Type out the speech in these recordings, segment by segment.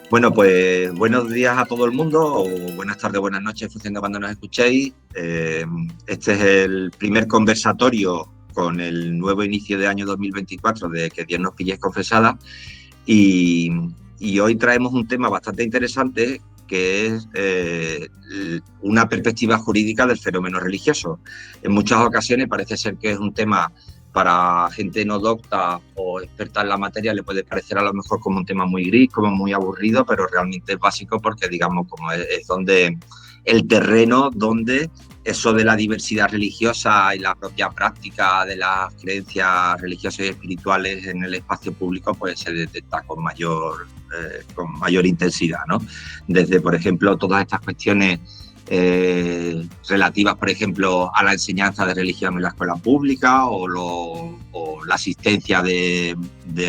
Bueno, pues buenos días a todo el mundo, o buenas tardes, buenas noches, en función de cuando nos escuchéis. Este es el primer conversatorio con el nuevo inicio de año 2024 de Que Dios nos pille confesada. Y, y hoy traemos un tema bastante interesante que es una perspectiva jurídica del fenómeno religioso. En muchas ocasiones parece ser que es un tema para gente no docta o experta en la materia, le puede parecer a lo mejor como un tema muy gris, como muy aburrido, pero realmente es básico porque, digamos, como es donde el terreno donde eso de la diversidad religiosa y la propia práctica de las creencias religiosas y espirituales en el espacio público pues se detecta con mayor intensidad, ¿no? Desde, por ejemplo, todas estas cuestiones relativas, por ejemplo, a la enseñanza de religión en la escuela pública o la asistencia de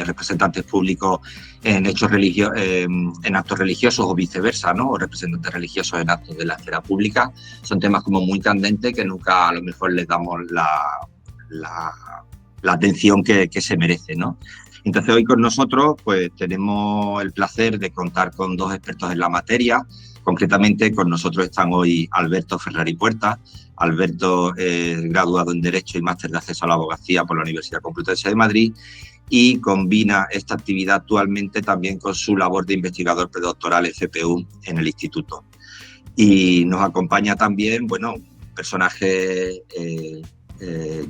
representantes públicos en en actos religiosos o viceversa, ¿no? O representantes religiosos en actos de la esfera pública. Son temas como muy candentes que nunca a lo mejor les damos la atención que se merece, ¿no? Entonces hoy con nosotros pues tenemos el placer de contar con dos expertos en la materia. Concretamente con nosotros están hoy Alberto Ferrari Puerta. Alberto es graduado en Derecho y Máster de Acceso a la Abogacía por la Universidad Complutense de Madrid y combina esta actividad actualmente también con su labor de investigador predoctoral FPU en el instituto. Y nos acompaña también, bueno, un personaje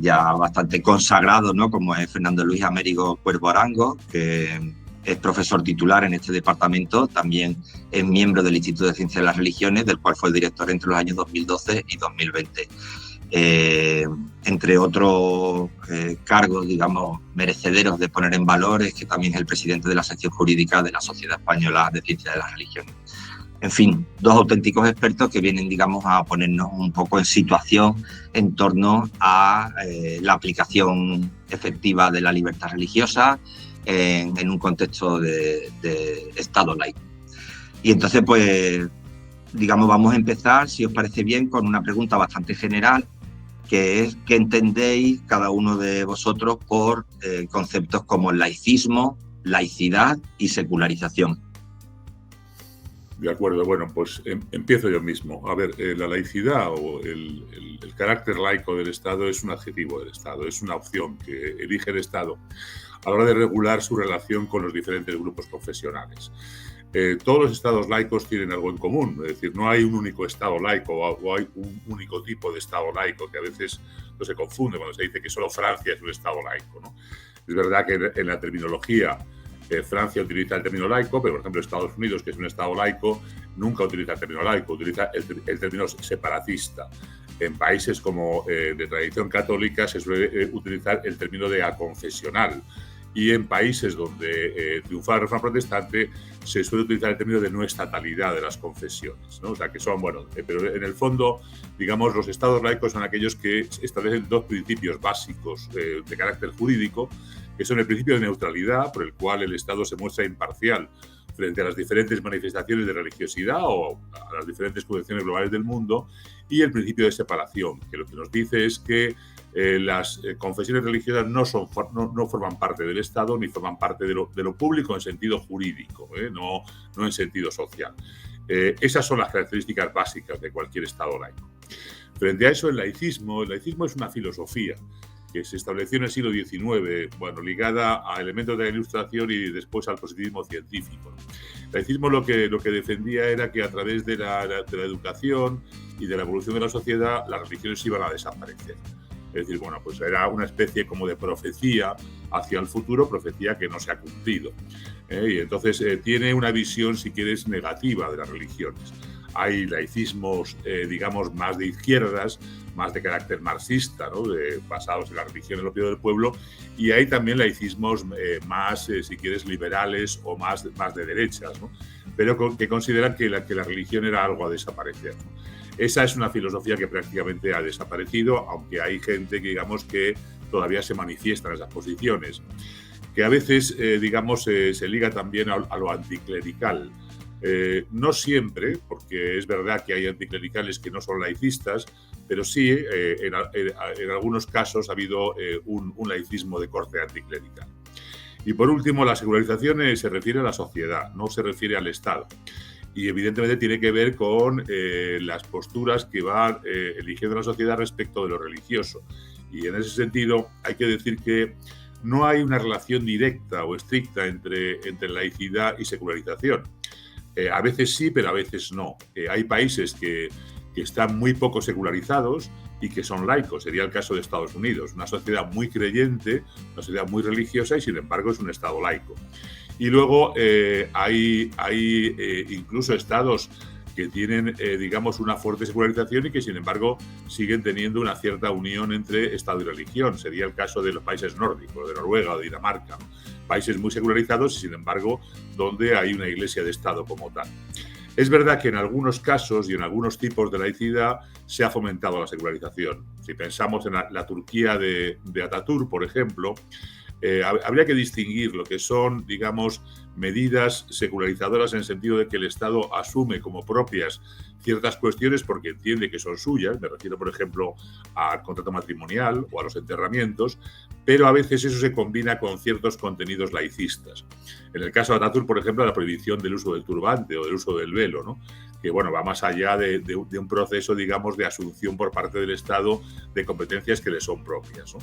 ya bastante consagrado, ¿no? Como es Fernando Luis Américo Cuervo Arango, que es profesor titular en este departamento, también es miembro del Instituto de Ciencias de las Religiones, del cual fue director entre los años 2012 y 2020. Entre otros cargos, digamos, merecederos de poner en valor, es que también es el presidente de la sección jurídica de la Sociedad Española de Ciencias de las Religiones. En fin, dos auténticos expertos que vienen, digamos, a ponernos un poco en situación en torno a la aplicación efectiva de la libertad religiosa en un contexto de Estado laico. Y entonces, pues, digamos, vamos a empezar, si os parece bien, con una pregunta bastante general, que es ¿qué entendéis cada uno de vosotros por conceptos como laicismo, laicidad y secularización? De acuerdo, bueno, pues empiezo yo mismo. A ver, la laicidad o el carácter laico del Estado es un adjetivo del Estado, es una opción que elige el Estado a la hora de regular su relación con los diferentes grupos confesionales. Todos los estados laicos tienen algo en común, es decir, no hay un único estado laico o hay un único tipo de estado laico, que a veces no se confunde cuando se dice que solo Francia es un estado laico, ¿no? Es verdad que en la terminología Francia utiliza el término laico, pero por ejemplo Estados Unidos, que es un estado laico, nunca utiliza el término laico, utiliza el término separatista. En países como de tradición católica se suele utilizar el término de aconfesional. Y en países donde triunfa la reforma protestante se suele utilizar el término de no estatalidad de las confesiones, ¿no? O sea, que son, bueno, pero en el fondo, digamos, los estados laicos son aquellos que establecen dos principios básicos de carácter jurídico, que son el principio de neutralidad, por el cual el Estado se muestra imparcial frente a las diferentes manifestaciones de religiosidad o a las diferentes concepciones globales del mundo, y el principio de separación, que lo que nos dice es que las confesiones religiosas no forman parte del Estado ni forman parte de lo público en sentido jurídico, no en sentido social. Esas son las características básicas de cualquier Estado laico. Frente a eso, el laicismo es una filosofía que se estableció en el siglo XIX, bueno, ligada a elementos de la Ilustración y después al positivismo científico. El laicismo lo que defendía era que a través de la educación y de la evolución de la sociedad, las religiones iban a desaparecer. Es decir, bueno, pues era una especie como de profecía hacia el futuro, profecía que no se ha cumplido. Y entonces tiene una visión, si quieres, negativa de las religiones. Hay laicismos, digamos, más de izquierdas, más de carácter marxista, ¿no? Basados en la religión, el opio del pueblo, y hay también laicismos más, si quieres, liberales o más de derechas, ¿no? Pero que consideran que la religión era algo a desaparecer, ¿no? Esa es una filosofía que prácticamente ha desaparecido, aunque hay gente que, digamos, que todavía se manifiesta en esas posiciones, que a veces, digamos, se liga también a lo anticlerical. No siempre, porque es verdad que hay anticlericales que no son laicistas, pero sí, en algunos casos ha habido un laicismo de corte anticlerical. Y por último, la secularización se refiere a la sociedad, no se refiere al Estado. Y evidentemente tiene que ver con las posturas que va eligiendo la sociedad respecto de lo religioso. Y en ese sentido hay que decir que no hay una relación directa o estricta entre laicidad y secularización. A veces sí, pero a veces no. Hay países que están muy poco secularizados y que son laicos. Sería el caso de Estados Unidos, una sociedad muy creyente, una sociedad muy religiosa y sin embargo es un Estado laico. Y luego hay incluso estados que tienen, digamos, una fuerte secularización y que, sin embargo, siguen teniendo una cierta unión entre Estado y religión. Sería el caso de los países nórdicos, de Noruega o de Dinamarca, ¿no? Países muy secularizados y, sin embargo, donde hay una iglesia de Estado como tal. Es verdad que en algunos casos y en algunos tipos de laicidad se ha fomentado la secularización. Si pensamos en la Turquía de Atatürk, por ejemplo, habría que distinguir lo que son, digamos, medidas secularizadoras en el sentido de que el Estado asume como propias ciertas cuestiones porque entiende que son suyas, me refiero, por ejemplo, al contrato matrimonial o a los enterramientos, pero a veces eso se combina con ciertos contenidos laicistas. En el caso de Atatürk, por ejemplo, la prohibición del uso del turbante o del uso del velo, ¿no? Que bueno, va más allá de un proceso, digamos, de asunción por parte del Estado de competencias que le son propias, ¿no?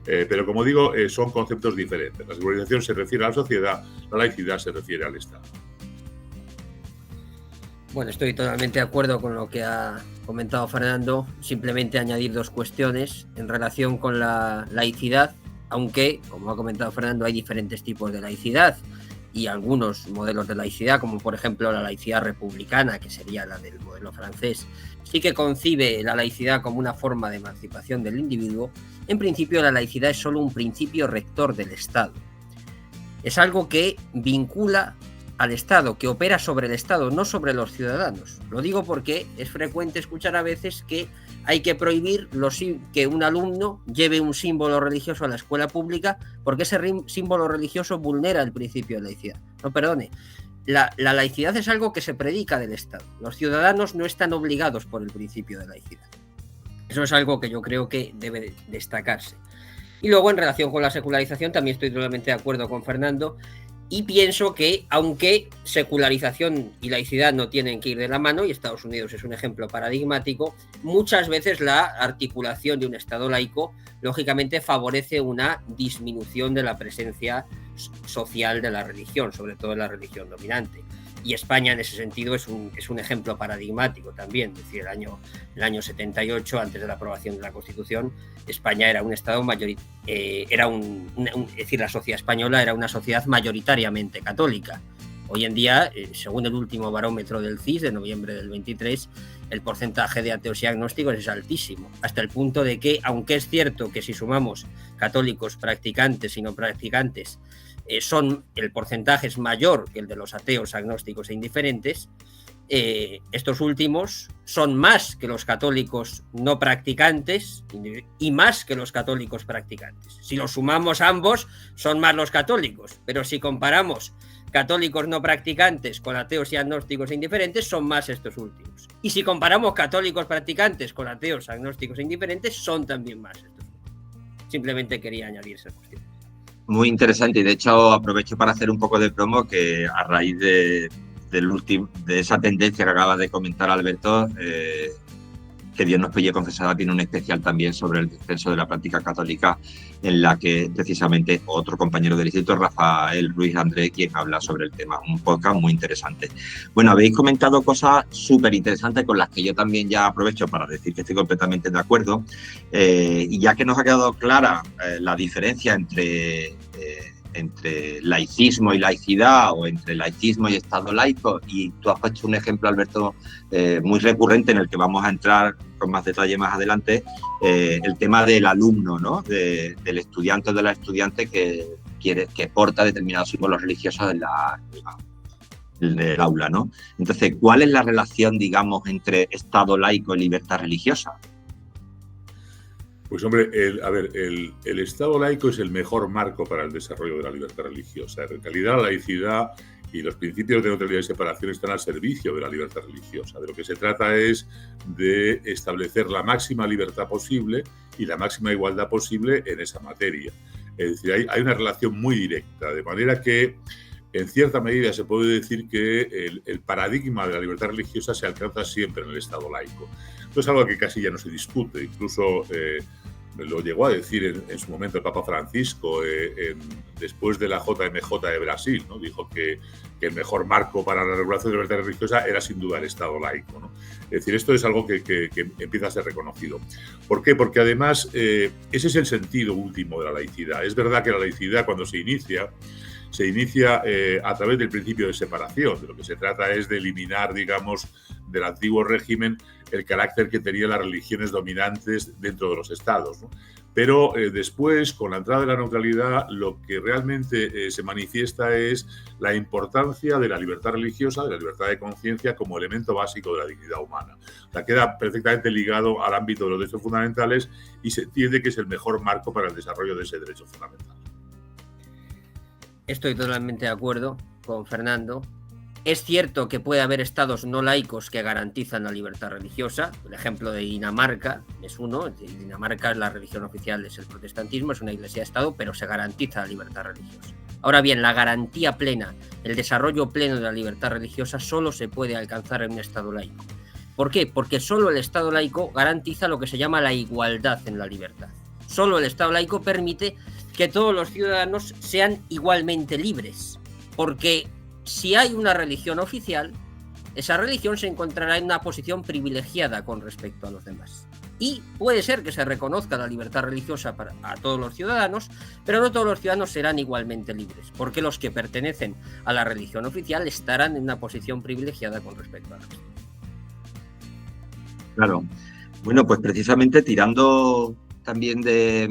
Pero como digo, son conceptos diferentes. La secularización se refiere a la sociedad, la laicidad se refiere al Estado. Bueno, estoy totalmente de acuerdo con lo que ha comentado Fernando. Simplemente añadir dos cuestiones en relación con la laicidad, aunque, como ha comentado Fernando, hay diferentes tipos de laicidad y algunos modelos de laicidad, como por ejemplo la laicidad republicana, que sería la del modelo francés, sí que concibe la laicidad como una forma de emancipación del individuo. En principio, la laicidad es solo un principio rector del Estado. Es algo que vincula al Estado, que opera sobre el Estado, no sobre los ciudadanos. Lo digo porque es frecuente escuchar a veces que hay que prohibir que un alumno lleve un símbolo religioso a la escuela pública porque ese símbolo religioso vulnera el principio de laicidad. No, perdone. La laicidad es algo que se predica del Estado. Los ciudadanos no están obligados por el principio de laicidad. Eso es algo que yo creo que debe destacarse. Y luego, en relación con la secularización, también estoy totalmente de acuerdo con Fernando. Y pienso que, aunque secularización y laicidad no tienen que ir de la mano, y Estados Unidos es un ejemplo paradigmático, muchas veces la articulación de un Estado laico, lógicamente, favorece una disminución de la presencia social de la religión, sobre todo de la religión dominante. Y España, en ese sentido, es un ejemplo paradigmático también. Es decir, el año 78, antes de la aprobación de la Constitución, España era un Estado es decir, la sociedad española era una sociedad mayoritariamente católica. Hoy en día, según el último barómetro del CIS de noviembre del 23, el porcentaje de ateos y agnósticos es altísimo, hasta el punto de que, aunque es cierto que si sumamos católicos practicantes y no practicantes, el porcentaje es mayor que el de los ateos, agnósticos e indiferentes, estos últimos son más que los católicos no practicantes y más que los católicos practicantes. Si los sumamos ambos, son más los católicos, pero si comparamos católicos no practicantes con ateos y agnósticos e indiferentes, son más estos últimos. Y si comparamos católicos practicantes con ateos, agnósticos e indiferentes, son también más estos últimos. Simplemente quería añadir esa cuestión. Muy interesante, y de hecho aprovecho para hacer un poco de promo que a raíz de esa tendencia que acaba de comentar Alberto, que Dios nos pille confesada, tiene un especial también sobre el descenso de la práctica católica, en la que precisamente otro compañero del instituto, Rafael Ruiz André, quien habla sobre el tema. Un podcast muy interesante. Bueno, habéis comentado cosas súper interesantes con las que yo también ya aprovecho para decir que estoy completamente de acuerdo. Y ya que nos ha quedado clara la diferencia entre laicismo y laicidad, o entre laicismo y Estado laico, y tú has puesto un ejemplo, Alberto, muy recurrente, en el que vamos a entrar con más detalle más adelante, el tema del alumno, ¿no? Del estudiante o de la estudiante que porta determinados símbolos religiosos en el aula, ¿no? Entonces, ¿cuál es la relación, digamos, entre Estado laico y libertad religiosa? Pues hombre, el Estado laico es el mejor marco para el desarrollo de la libertad religiosa. En realidad, la laicidad y los principios de neutralidad y separación están al servicio de la libertad religiosa. De lo que se trata es de establecer la máxima libertad posible y la máxima igualdad posible en esa materia. Es decir, hay una relación muy directa, de manera que en cierta medida se puede decir que el paradigma de la libertad religiosa se alcanza siempre en el Estado laico. Esto es algo que casi ya no se discute, incluso lo llegó a decir en su momento el Papa Francisco después de la JMJ de Brasil, ¿no? Dijo que el mejor marco para la regulación de la libertad religiosa era sin duda el Estado laico, ¿no? Es decir, esto es algo que empieza a ser reconocido. ¿Por qué? Porque además ese es el sentido último de la laicidad. Es verdad que la laicidad cuando se inicia a través del principio de separación. De lo que se trata es de eliminar, digamos, del antiguo régimen el carácter que tenían las religiones dominantes dentro de los estados, ¿no? Pero después, con la entrada de la neutralidad, lo que realmente se manifiesta es la importancia de la libertad religiosa, de la libertad de conciencia como elemento básico de la dignidad humana. O sea, queda perfectamente ligado al ámbito de los derechos fundamentales y se entiende que es el mejor marco para el desarrollo de ese derecho fundamental. Estoy totalmente de acuerdo con Fernando. Es cierto que puede haber estados no laicos que garantizan la libertad religiosa. El ejemplo de Dinamarca es uno. Dinamarca, la religión oficial es el protestantismo, es una iglesia-estado, pero se garantiza la libertad religiosa. Ahora bien, la garantía plena, el desarrollo pleno de la libertad religiosa solo se puede alcanzar en un estado laico. ¿Por qué? Porque solo el estado laico garantiza lo que se llama la igualdad en la libertad. Solo el estado laico permite que todos los ciudadanos sean igualmente libres, porque si hay una religión oficial, esa religión se encontrará en una posición privilegiada con respecto a los demás. Y puede ser que se reconozca la libertad religiosa a todos los ciudadanos, pero no todos los ciudadanos serán igualmente libres, porque los que pertenecen a la religión oficial estarán en una posición privilegiada con respecto a los demás. Claro. Bueno, pues precisamente tirando también de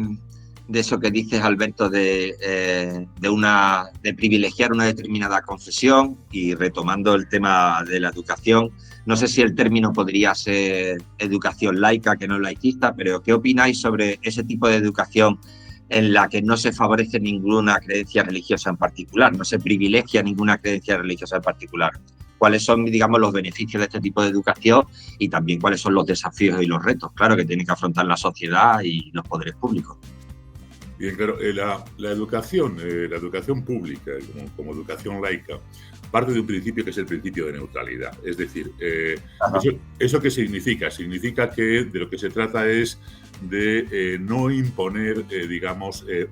eso que dices, Alberto, de privilegiar una determinada confesión, y retomando el tema de la educación, no sé si el término podría ser educación laica, que no laicista, pero ¿qué opináis sobre ese tipo de educación en la que no se favorece ninguna creencia religiosa en particular, no se privilegia ninguna creencia religiosa en particular? ¿Cuáles son, digamos, los beneficios de este tipo de educación y también cuáles son los desafíos y los retos, claro, que tiene que afrontar la sociedad y los poderes públicos? Bien, claro, la educación pública, como educación laica, parte de un principio que es el principio de neutralidad. Es decir, ¿eso qué significa? Significa que de lo que se trata es de no imponer,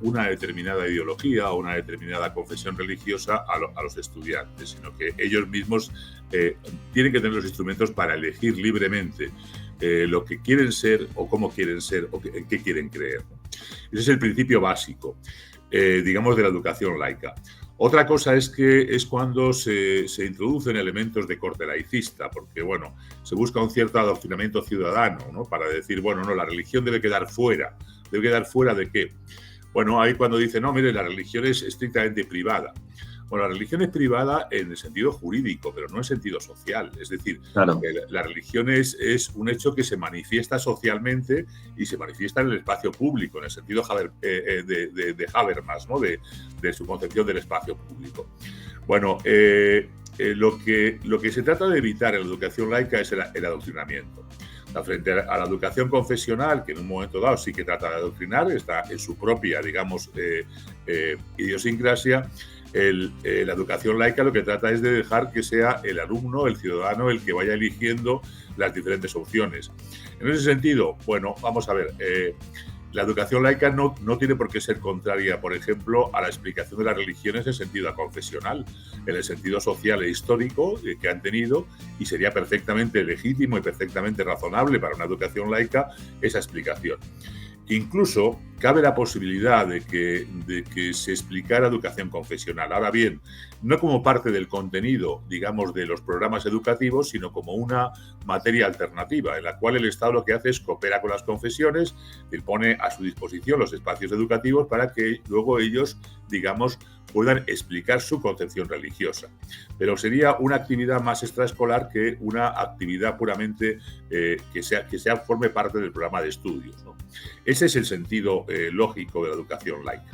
una determinada ideología o una determinada confesión religiosa a los estudiantes, sino que ellos mismos tienen que tener los instrumentos para elegir libremente lo que quieren ser o cómo quieren ser o en qué quieren creer. Ese es el principio básico, de la educación laica. Otra cosa es cuando se introducen elementos de corte laicista, porque, se busca un cierto adoctrinamiento ciudadano, ¿no? Para decir, la religión debe quedar fuera. ¿Debe quedar fuera de qué? Ahí cuando dicen, no, mire, la religión es estrictamente privada. Bueno, la religión es privada en el sentido jurídico, pero no en sentido social. Es decir, claro, la religión es un hecho que se manifiesta socialmente y se manifiesta en el espacio público, en el sentido de Habermas, ¿no? De su concepción del espacio público. Lo que se trata de evitar en la educación laica es el adoctrinamiento. Frente a la educación confesional, que en un momento dado sí que trata de adoctrinar, está en su propia, idiosincrasia. La educación laica lo que trata es de dejar que sea el alumno, el ciudadano, el que vaya eligiendo las diferentes opciones. En ese sentido, vamos a ver, la educación laica no tiene por qué ser contraria, por ejemplo, a la explicación de las religiones en sentido confesional, en el sentido social e histórico que han tenido, y sería perfectamente legítimo y perfectamente razonable para una educación laica esa explicación. Incluso cabe la posibilidad de que se explicara educación confesional. Ahora bien, no como parte del contenido, de los programas educativos, sino como una materia alternativa, en la cual el Estado lo que hace es coopera con las confesiones y pone a su disposición los espacios educativos para que luego ellos, puedan explicar su concepción religiosa. Pero sería una actividad más extraescolar que una actividad puramente que forme parte del programa de estudios, ¿no? Ese es el sentido lógico de la educación laica.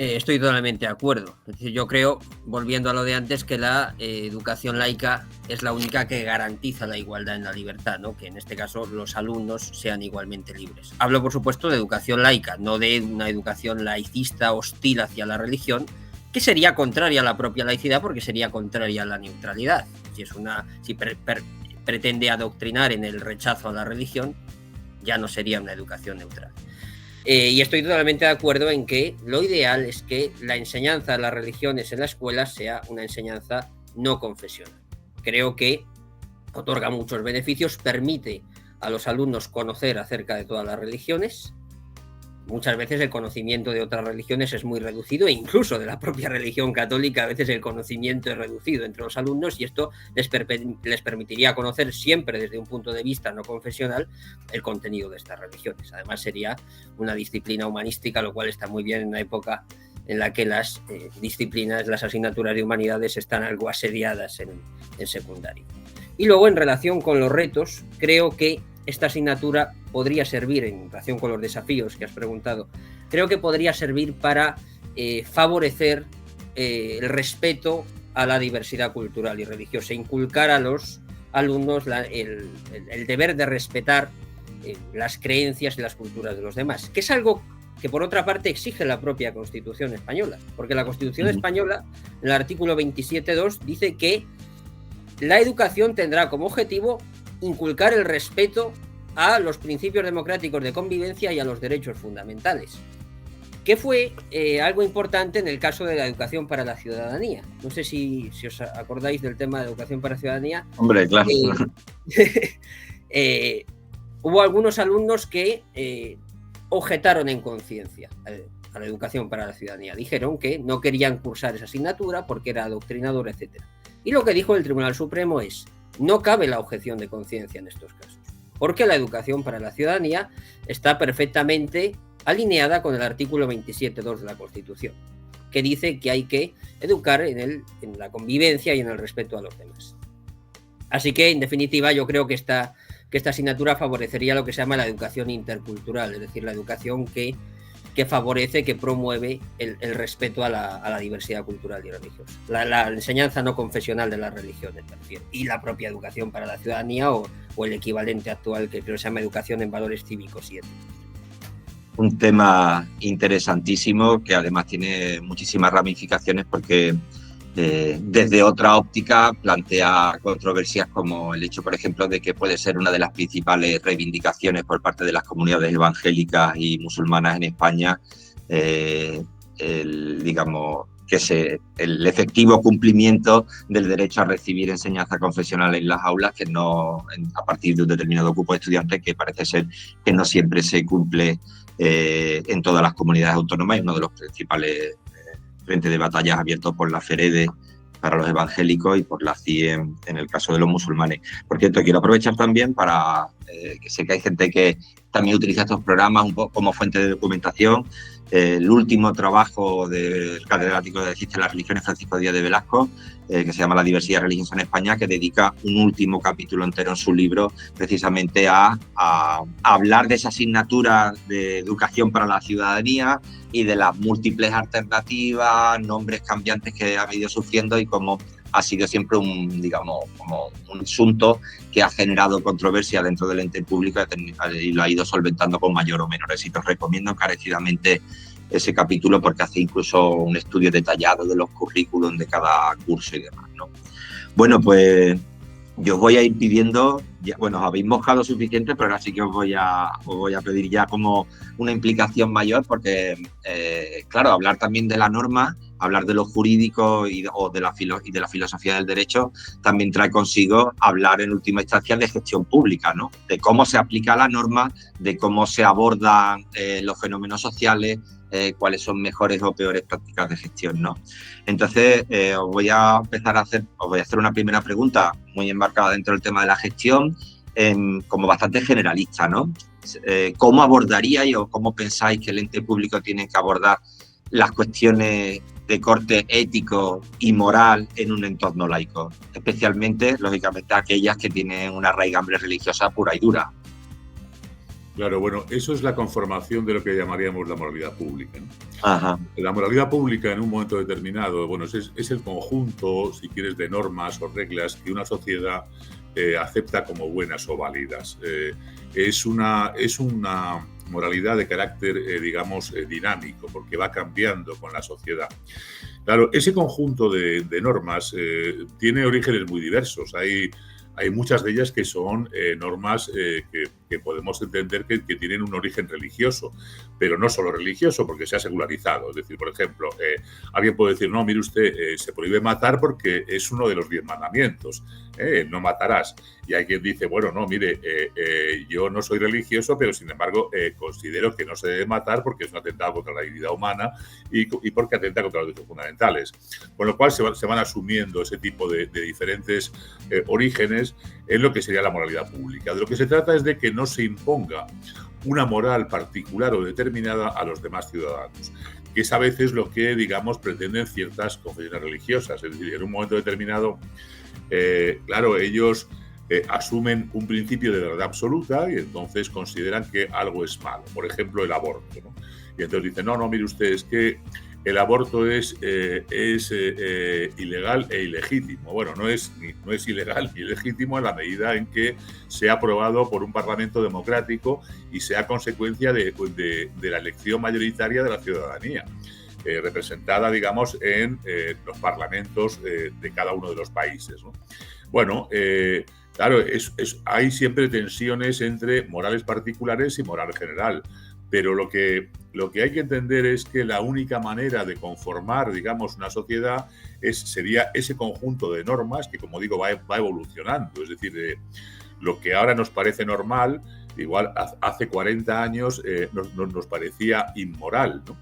Estoy totalmente de acuerdo. Es decir, yo creo, volviendo a lo de antes, que la educación laica es la única que garantiza la igualdad en la libertad, ¿no? Que en este caso los alumnos sean igualmente libres. Hablo, por supuesto, de educación laica, no de una educación laicista hostil hacia la religión, que sería contraria a la propia laicidad porque sería contraria a la neutralidad. Si pretende adoctrinar en el rechazo a la religión, ya no sería una educación neutral. Y estoy totalmente de acuerdo en que lo ideal es que la enseñanza de las religiones en la escuela sea una enseñanza no confesional. Creo que otorga muchos beneficios, permite a los alumnos conocer acerca de todas las religiones. Muchas veces el conocimiento de otras religiones es muy reducido, e incluso de la propia religión católica a veces el conocimiento es reducido entre los alumnos, y esto les permitiría conocer siempre desde un punto de vista no confesional el contenido de estas religiones. Además sería una disciplina humanística, lo cual está muy bien en una época en la que las disciplinas, las asignaturas de humanidades están algo asediadas en secundaria. Y luego, en relación con los retos, creo que esta asignatura podría servir, en relación con los desafíos que has preguntado, creo que podría servir para favorecer el respeto a la diversidad cultural y religiosa, inculcar a los alumnos el deber de respetar las creencias y las culturas de los demás, que es algo que por otra parte exige la propia Constitución española, porque la Constitución española, en el artículo 27.2, dice que la educación tendrá como objetivo inculcar el respeto a los principios democráticos de convivencia y a los derechos fundamentales, que fue algo importante en el caso de la educación para la ciudadanía. No sé si os acordáis del tema de educación para la ciudadanía. Hombre, claro. Hubo algunos alumnos que objetaron en conciencia a la educación para la ciudadanía. Dijeron que no querían cursar esa asignatura porque era adoctrinador, etc. Y lo que dijo el Tribunal Supremo es: no cabe la objeción de conciencia en estos casos, porque la educación para la ciudadanía está perfectamente alineada con el artículo 27.2 de la Constitución, que dice que hay que educar en la convivencia y en el respeto a los demás. Así que, en definitiva, yo creo que esta asignatura favorecería lo que se llama la educación intercultural, es decir, la educación que favorece, que promueve el respeto a la diversidad cultural y religiosa. La enseñanza no confesional de las religiones, me refiero, y la propia educación para la ciudadanía o el equivalente actual que creo que se llama educación en valores cívicos y éticos. Un tema interesantísimo que además tiene muchísimas ramificaciones porque desde otra óptica plantea controversias como el hecho, por ejemplo, de que puede ser una de las principales reivindicaciones por parte de las comunidades evangélicas y musulmanas en España, el efectivo cumplimiento del derecho a recibir enseñanza confesional en las aulas, que no, a partir de un determinado grupo de estudiantes, que parece ser que no siempre se cumple en todas las comunidades autónomas, y uno de los principales frente de batallas abiertos por la FEREDE para los evangélicos y por la CIEM en el caso de los musulmanes. Por cierto, quiero aprovechar también para que sé que hay gente que también utiliza estos programas un poco como fuente de documentación. El último trabajo del catedrático de Ciencias de las Religiones, Francisco Díaz de Velasco, que se llama La diversidad religiosa en España, que dedica un último capítulo entero en su libro precisamente a hablar de esa asignatura de educación para la ciudadanía y de las múltiples alternativas, nombres cambiantes que ha ido sufriendo y cómo ha sido siempre como un asunto que ha generado controversia dentro del ente público y lo ha ido solventando con mayor o menor éxito. Recomiendo encarecidamente ese capítulo porque hace incluso un estudio detallado de los currículums de cada curso y demás, ¿no? Bueno, pues yo os voy a ir pidiendo, os habéis mojado suficiente, pero ahora sí que os voy a pedir ya como una implicación mayor porque, claro, hablar también de la norma, hablar de lo jurídico y de la filosofía del derecho también trae consigo hablar en última instancia de gestión pública, ¿no? De cómo se aplica la norma, de cómo se abordan los fenómenos sociales, cuáles son mejores o peores prácticas de gestión, ¿no? Entonces, os voy a hacer una primera pregunta muy embarcada dentro del tema de la gestión, como bastante generalista, ¿no? ¿Cómo abordaríais o cómo pensáis que el ente público tiene que abordar las cuestiones de corte ético y moral en un entorno laico? Especialmente, lógicamente, aquellas que tienen una raigambre religiosa pura y dura. Claro, bueno, eso es la conformación de lo que llamaríamos la moralidad pública, ¿no? Ajá. La moralidad pública en un momento determinado, bueno, es el conjunto, si quieres, de normas o reglas que una sociedad acepta como buenas o válidas. Es una moralidad de carácter, digamos, dinámico, porque va cambiando con la sociedad. Claro, ese conjunto de normas tiene orígenes muy diversos. Hay muchas de ellas que son normas que podemos entender que tienen un origen religioso, pero no solo religioso, porque se ha secularizado. Es decir, por ejemplo, alguien puede decir, no, mire usted, se prohíbe matar porque es uno de los 10 mandamientos, no matarás. Y hay quien dice, bueno, no, mire, yo no soy religioso, pero sin embargo considero que no se debe matar porque es un atentado contra la dignidad humana y porque atenta contra los derechos fundamentales. Con lo cual se van asumiendo ese tipo de diferentes orígenes en lo que sería la moralidad pública. De lo que se trata es de que no se imponga una moral particular o determinada a los demás ciudadanos, que es a veces lo que, digamos, pretenden ciertas confesiones religiosas. Es decir, en un momento determinado, claro, ellos asumen un principio de verdad absoluta y entonces consideran que algo es malo. Por ejemplo, el aborto, ¿no? Y entonces dicen, no, mire usted, es que el aborto es ilegal e ilegítimo. Bueno, no es ilegal ni ilegítimo en la medida en que sea aprobado por un parlamento democrático y sea consecuencia de la elección mayoritaria de la ciudadanía, representada, digamos, en los parlamentos de cada uno de los países, ¿no? Bueno, claro, hay siempre tensiones entre morales particulares y moral general. Pero lo que hay que entender es que la única manera de conformar, digamos, una sociedad sería ese conjunto de normas que, como digo, va evolucionando. Es decir, lo que ahora nos parece normal, igual hace 40 años nos parecía inmoral, ¿no?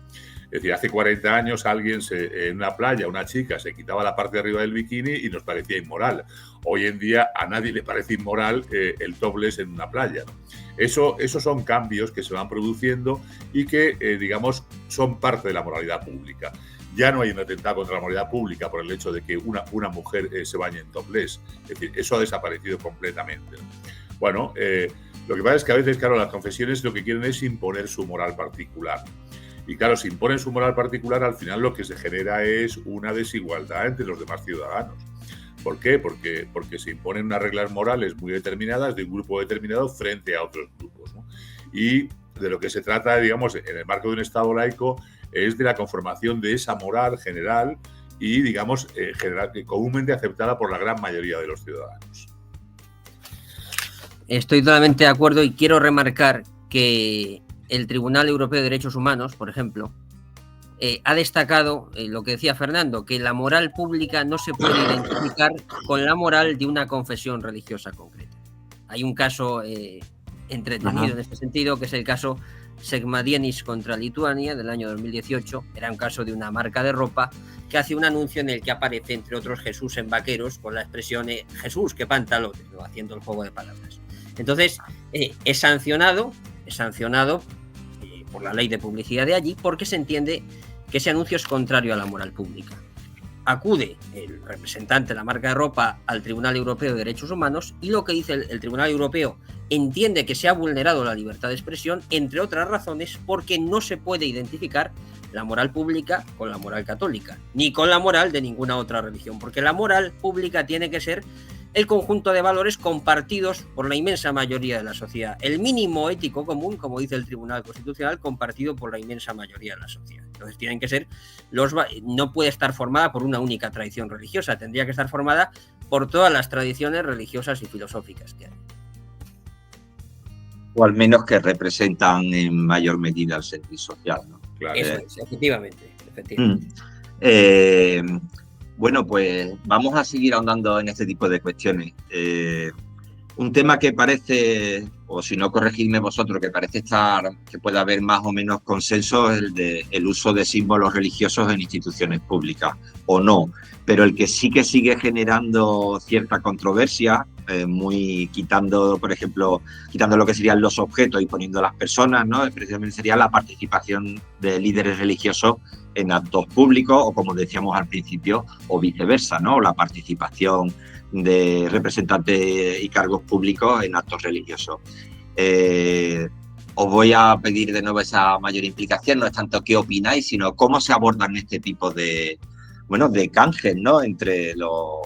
Es decir, hace 40 años alguien en una playa, una chica, se quitaba la parte de arriba del bikini y nos parecía inmoral. Hoy en día a nadie le parece inmoral el topless en una playa, ¿no? Esos son cambios que se van produciendo y que, digamos, son parte de la moralidad pública. Ya no hay un atentado contra la moralidad pública por el hecho de que una mujer se bañe en topless. Es decir, eso ha desaparecido completamente, ¿no? Bueno, lo que pasa es que a veces, claro, las confesiones lo que quieren es imponer su moral particular. Y claro, si imponen su moral particular, al final lo que se genera es una desigualdad entre los demás ciudadanos. ¿Por qué? Porque se imponen unas reglas morales muy determinadas de un grupo determinado frente a otros grupos, ¿no? Y de lo que se trata, digamos, en el marco de un Estado laico, es de la conformación de esa moral general y, digamos, comúnmente aceptada por la gran mayoría de los ciudadanos. Estoy totalmente de acuerdo y quiero remarcar que el Tribunal Europeo de Derechos Humanos, por ejemplo, ha destacado lo que decía Fernando, que la moral pública no se puede identificar con la moral de una confesión religiosa concreta. Hay un caso entretenido en este sentido, que es el caso Sekmadienis contra Lituania del año 2018. Era un caso de una marca de ropa que hace un anuncio en el que aparece, entre otros, Jesús en vaqueros con la expresión Jesús, qué pantalones, ¿no? Haciendo el juego de palabras. Entonces, es sancionado por la ley de publicidad de allí, porque se entiende que ese anuncio es contrario a la moral pública. Acude el representante de la marca de ropa al Tribunal Europeo de Derechos Humanos y lo que dice el Tribunal Europeo, entiende que se ha vulnerado la libertad de expresión, entre otras razones, porque no se puede identificar la moral pública con la moral católica, ni con la moral de ninguna otra religión, porque la moral pública tiene que ser el conjunto de valores compartidos por la inmensa mayoría de la sociedad. El mínimo ético común, como dice el Tribunal Constitucional, compartido por la inmensa mayoría de la sociedad. Entonces tienen que ser no puede estar formada por una única tradición religiosa, tendría que estar formada por todas las tradiciones religiosas y filosóficas que hay. O al menos que representan en mayor medida el sentir social, ¿no? Claro. Eso es, efectivamente. Bueno, pues vamos a seguir ahondando en este tipo de cuestiones. Un tema que parece, o si no corregidme vosotros, que parece que puede haber más o menos consenso, es el uso de símbolos religiosos en instituciones públicas, o no. Pero el que sí que sigue generando cierta controversia, quitando lo que serían los objetos y poniendo las personas, ¿no? Precisamente sería la participación de líderes religiosos en actos públicos, o como decíamos al principio, o viceversa, ¿no? La participación de representantes y cargos públicos en actos religiosos. os voy a pedir de nuevo esa mayor implicación. No es tanto qué opináis, sino cómo se abordan este tipo de canjes, ¿no? Entre lo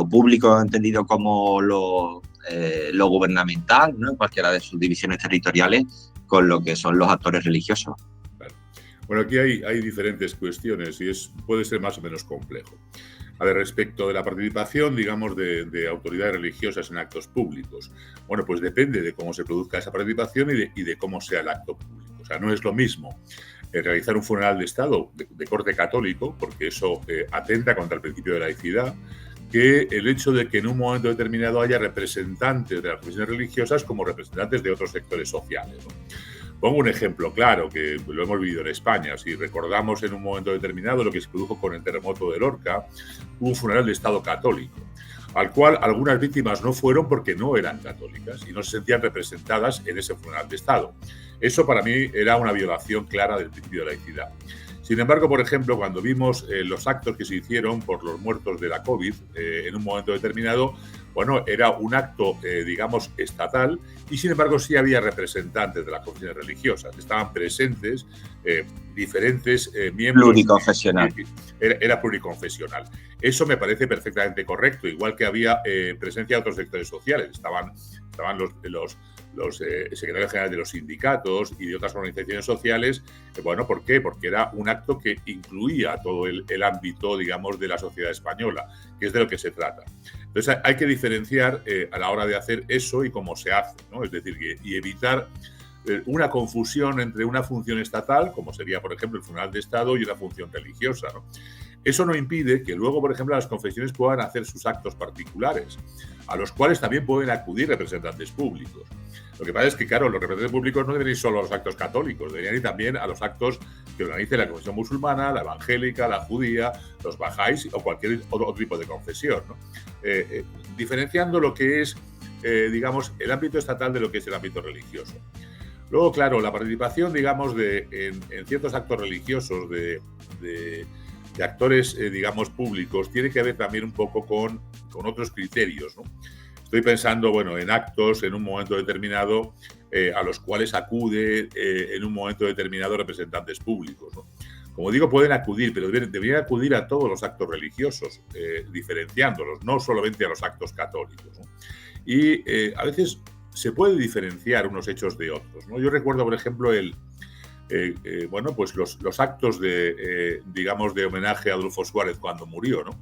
público entendido como lo gubernamental, ¿no? En cualquiera de sus divisiones territoriales, con lo que son los actores religiosos. Bueno, aquí hay diferentes cuestiones y puede ser más o menos complejo. A ver, respecto de la participación, digamos, de autoridades religiosas en actos públicos, bueno, pues depende de cómo se produzca esa participación y de cómo sea el acto público. O sea, no es lo mismo realizar un funeral de Estado de corte católico, porque eso atenta contra el principio de laicidad, que el hecho de que en un momento determinado haya representantes de las confesiones religiosas como representantes de otros sectores sociales, ¿no? Pongo un ejemplo claro, que lo hemos vivido en España. Si recordamos en un momento determinado lo que se produjo con el terremoto de Lorca, hubo un funeral de Estado católico, al cual algunas víctimas no fueron porque no eran católicas y no se sentían representadas en ese funeral de Estado. Eso para mí era una violación clara del principio de laicidad. Sin embargo, por ejemplo, cuando vimos los actos que se hicieron por los muertos de la COVID en un momento determinado, bueno, era un acto, digamos, estatal y, sin embargo, sí había representantes de las confesiones religiosas. Estaban presentes diferentes miembros. Pluriconfesional. Era pluriconfesional. Eso me parece perfectamente correcto, igual que había presencia de otros sectores sociales. Estaban los secretarios generales de los sindicatos y de otras organizaciones sociales. Bueno, ¿por qué? Porque era un acto que incluía todo el ámbito, digamos, de la sociedad española, que es de lo que se trata. Entonces hay que diferenciar a la hora de hacer eso y cómo se hace, ¿no? Es decir, y evitar una confusión entre una función estatal, como sería, por ejemplo, el funeral de Estado, y una función religiosa, ¿no? Eso no impide que luego, por ejemplo, las confesiones puedan hacer sus actos particulares, a los cuales también pueden acudir representantes públicos. Lo que pasa es que, claro, los representantes públicos no deben ir solo a los actos católicos, deberían ir también a los actos que organice la confesión musulmana, la evangélica, la judía, los bajáis o cualquier otro tipo de confesión, ¿no? Diferenciando lo que es, digamos, el ámbito estatal de lo que es el ámbito religioso. Luego, claro, la participación, digamos, en ciertos actos religiosos de actores, digamos, públicos, tiene que ver también un poco con otros criterios, ¿no? Estoy pensando, bueno, en actos en un momento determinado a los cuales acude en un momento determinado representantes públicos, ¿no? Como digo, pueden acudir, pero deberían acudir a todos los actos religiosos, diferenciándolos, no solamente a los actos católicos, ¿no? Y a veces se puede diferenciar unos hechos de otros, ¿no? Yo recuerdo, por ejemplo, bueno, pues los actos digamos, de homenaje a Adolfo Suárez cuando murió, ¿no?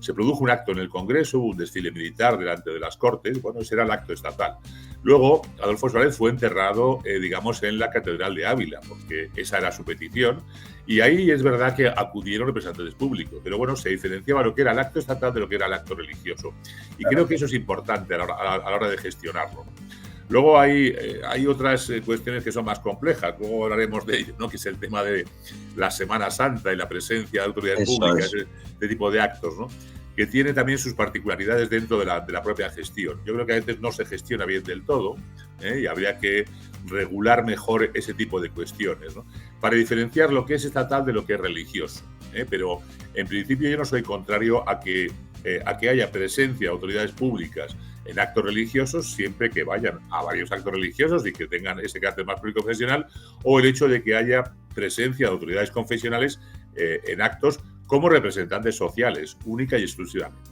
Se produjo un acto en el Congreso, un desfile militar delante de las Cortes, bueno, ese era el acto estatal. Luego, Adolfo Suárez fue enterrado, digamos, en la Catedral de Ávila, porque esa era su petición, y ahí es verdad que acudieron representantes públicos, pero bueno, se diferenciaba lo que era el acto estatal de lo que era el acto religioso. Y creo que eso es importante a la hora de gestionarlo, ¿no? Luego hay otras cuestiones que son más complejas, luego hablaremos de ello, ¿no? Que es el tema de la Semana Santa y la presencia de autoridades públicas, este tipo de actos, ¿no? Que tiene también sus particularidades dentro de la propia gestión. Yo creo que a veces no se gestiona bien del todo, y habría que regular mejor ese tipo de cuestiones, ¿no? Para diferenciar lo que es estatal de lo que es religioso, pero en principio yo no soy contrario a que haya presencia de autoridades públicas en actos religiosos, siempre que vayan a varios actos religiosos y que tengan ese carácter más pluriconfesional, o el hecho de que haya presencia de autoridades confesionales en actos como representantes sociales, única y exclusivamente.